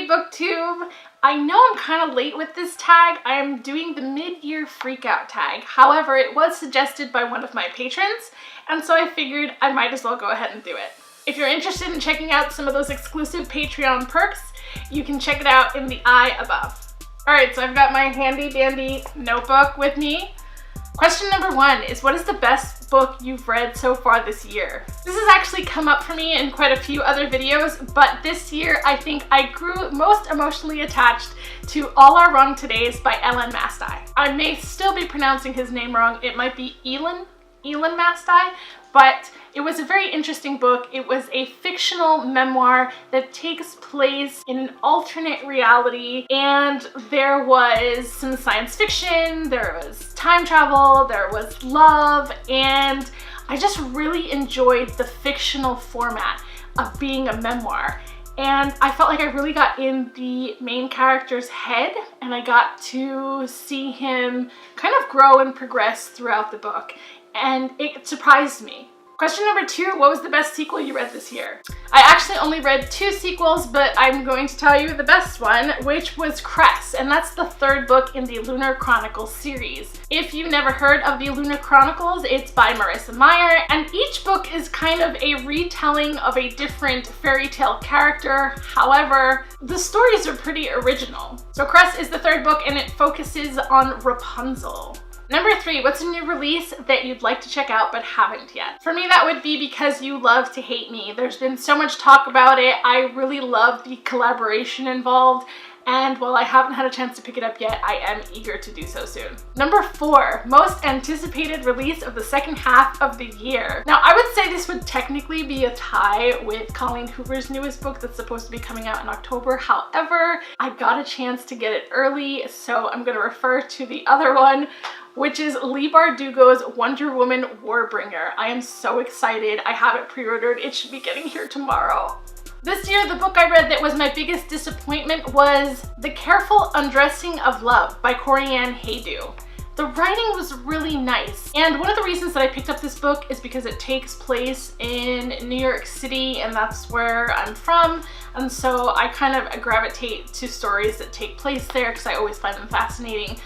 Booktube. I know I'm kind of late with this tag. I'm doing the mid-year freakout tag. However, it was suggested by one of my patrons, and so I figured I might as well go ahead and do it. If you're interested in checking out some of those exclusive Patreon perks, you can check it out in the eye above. Alright, so I've got my handy dandy notebook with me. Question number 1 is, what is the best book you've read so far this year? This has actually come up for me in quite a few other videos, but this year I think I grew most emotionally attached to All Are Wrong Todays by Ellen Mastai. I may still be pronouncing his name wrong. It might be Elon Mastai, but it was a very interesting book. It was a fictional memoir that takes place in an alternate reality, and there was some science fiction, there was time travel, there was love, and I just really enjoyed the fictional format of being a memoir. And I felt like I really got in the main character's head, and I got to see him kind of grow and progress throughout the book, and it surprised me. Question number 2, what was the best sequel you read this year? I actually only read 2 sequels, but I'm going to tell you the best one, which was Cress, and that's the 3rd book in the Lunar Chronicles series. If you've never heard of the Lunar Chronicles, it's by Marissa Meyer, and each book is kind of a retelling of a different fairy tale character. However, the stories are pretty original. So Cress is the 3rd book, and it focuses on Rapunzel. Number 3, what's a new release that you'd like to check out but haven't yet? For me, that would be Because You Love to Hate Me. There's been so much talk about it. I really love the collaboration involved, and while I haven't had a chance to pick it up yet, I am eager to do so soon. Number 4, most anticipated release of the second half of the year. Now, I would say this would technically be a tie with Colleen Hoover's newest book that's supposed to be coming out in October. However, I got a chance to get it early, so I'm gonna refer to the other one, which is Leigh Bardugo's Wonder Woman Warbringer. I am so excited. I have it pre-ordered. It should be getting here tomorrow. This year, the book I read that was my biggest disappointment was The Careful Undressing of Love by Corianne Haydu. The writing was really nice, and one of the reasons that I picked up this book is because it takes place in New York City, and that's where I'm from, and so I kind of gravitate to stories that take place there because I always find them fascinating.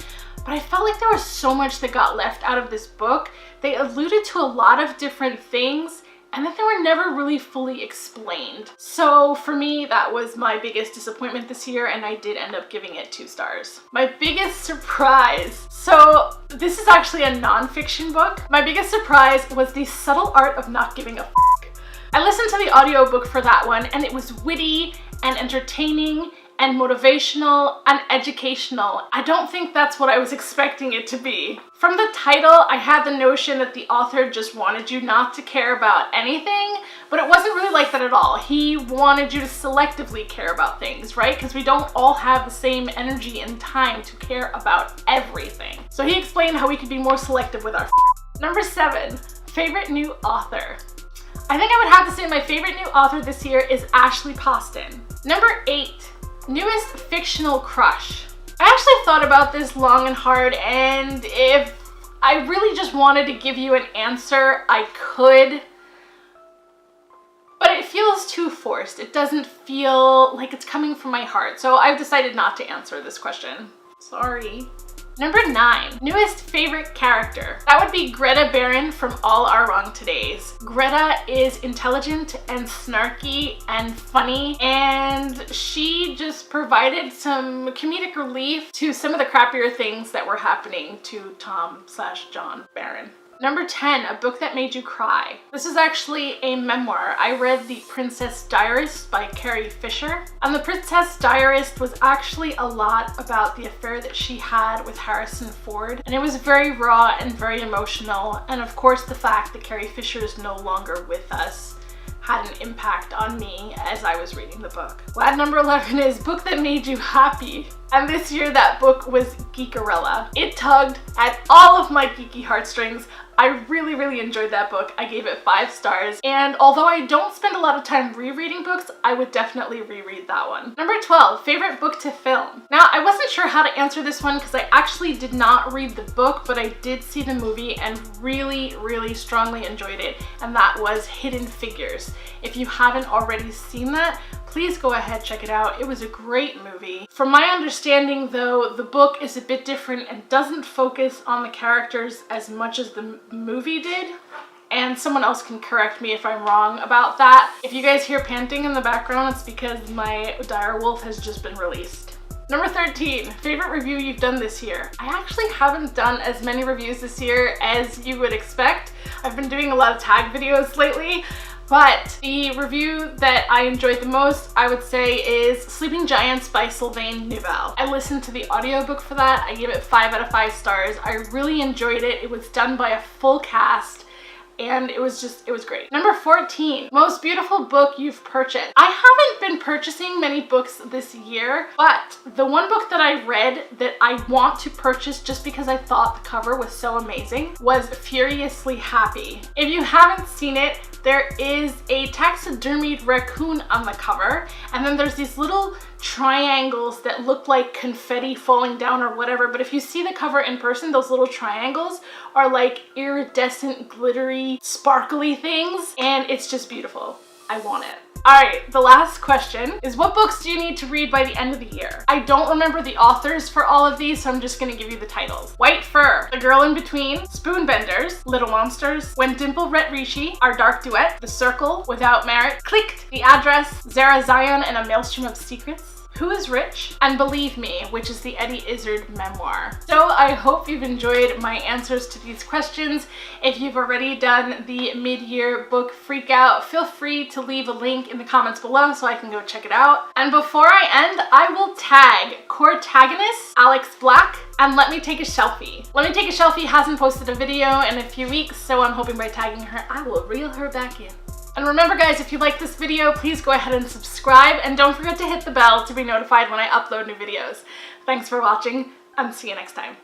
But I felt like there was so much that got left out of this book. They alluded to a lot of different things, and then they were never really fully explained. So for me, that was my biggest disappointment this year, and I did end up giving it 2 stars. My biggest surprise. So this is actually a nonfiction book. My biggest surprise was The Subtle Art of Not Giving a F***. I listened to the audiobook for that one, and it was witty and entertaining and motivational and educational. I don't think that's what I was expecting it to be. From the title, I had the notion that the author just wanted you not to care about anything, but it wasn't really like that at all. He wanted you to selectively care about things, right? Because we don't all have the same energy and time to care about everything. So he explained how we could be more selective with our Number 7, favorite new author. I think I would have to say my favorite new author this year is Ashley Poston. Number 8, newest fictional crush. I actually thought about this long and hard, and if I really just wanted to give you an answer, I could, but it feels too forced. It doesn't feel like it's coming from my heart, so I've decided not to answer this question. Sorry. Number 9, newest favorite character. That would be Greta Barron from All Are Wrong Todays. Greta is intelligent and snarky and funny, and she just provided some comedic relief to some of the crappier things that were happening to Tom/John Barron. Number 10, a book that made you cry. This is actually a memoir. I read The Princess Diarist by Carrie Fisher. And The Princess Diarist was actually a lot about the affair that she had with Harrison Ford. And it was very raw and very emotional. And of course, the fact that Carrie Fisher is no longer with us had an impact on me as I was reading the book. Well, number 11 is book that made you happy. And this year that book was Geekerella. It tugged at all of my geeky heartstrings. I really enjoyed that book. I gave it 5 stars. And although I don't spend a lot of time rereading books, I would definitely reread that one. Number 12, favorite book to film. Now, I wasn't sure how to answer this one because I actually did not read the book, but I did see the movie and really strongly enjoyed it. And that was Hidden Figures. If you haven't already seen that, please go ahead, check it out. It was a great movie. From my understanding though, the book is a bit different and doesn't focus on the characters as much as the movie did. And someone else can correct me if I'm wrong about that. If you guys hear panting in the background, it's because my dire wolf has just been released. Number 13, favorite review you've done this year. I actually haven't done as many reviews this year as you would expect. I've been doing a lot of tag videos lately, but the review that I enjoyed the most, I would say, is Sleeping Giants by Sylvain Neuvel. I listened to the audiobook for that. I gave it 5 out of 5 stars. I really enjoyed it. It was done by a full cast. And it was great. Number 14, most beautiful book you've purchased. I haven't been purchasing many books this year, but the one book that I read that I want to purchase just because I thought the cover was so amazing was Furiously Happy. If you haven't seen it, there is a taxidermied raccoon on the cover, and then there's these little triangles that look like confetti falling down or whatever, but if you see the cover in person, those little triangles are like iridescent, glittery, sparkly things, and it's just beautiful. I want it. Alright, the last question is, what books do you need to read by the end of the year? I don't remember the authors for all of these, so I'm just gonna give you the titles. White Fur, The Girl in Between, Spoonbenders, Little Monsters, When Dimple Ret Rishi, Our Dark Duet, The Circle, Without Merit, Clicked, The Address, Zara Zion and a Maelstrom of Secrets, Who is Rich, and Believe Me, which is the Eddie Izzard memoir. So I hope you've enjoyed my answers to these questions. If you've already done the mid-year book freakout, feel free to leave a link in the comments below so I can go check it out. And before I end, I will tag Courtagonist, Alex Black, and Let Me Take A Shelfie. Let Me Take A Shelfie hasn't posted a video in a few weeks, so I'm hoping by tagging her, I will reel her back in. And remember guys, if you like this video, please go ahead and subscribe, and don't forget to hit the bell to be notified when I upload new videos. Thanks for watching, and see you next time.